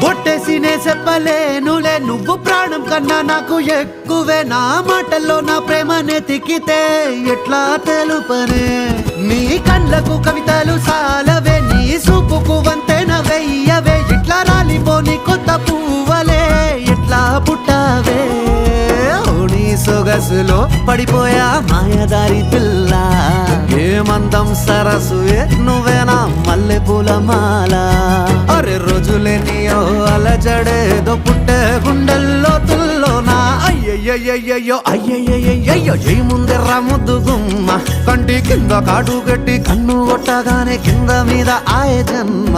ఒట్టేసినే చెప్పలేనులే నువ్వు ప్రాణం కన్నా నాకు ఎక్కువే నా మాటల్లో నా ప్రేమనే తిక్కితే ఎట్లా తెలుపనే నీ కళ్ళకు కవితలు సాలవే నీ సూపుకు వంతెన వెయ్యవే ఇట్లా రాలిపోని కొత్త పువ్వలే ఎట్లా పుట్టావే నీ సొగసులో పడిపోయా మాయదారి పిల్ల ఏమందం సరసువే నువ్వేనా మల్లె పూల మాల అరే రోజులేనియో అలజడేదో పుట్టే గుండెల్లో తుల్లోనా అయ్యయ్యయ్యో అయ్యయ్యయ్యో ఏ ముందెర్ర ముద్దు గుమ్మ కంటి కింద కాటు గట్టి కన్ను కొట్టగానే కింద మీద ఆయ జన్మ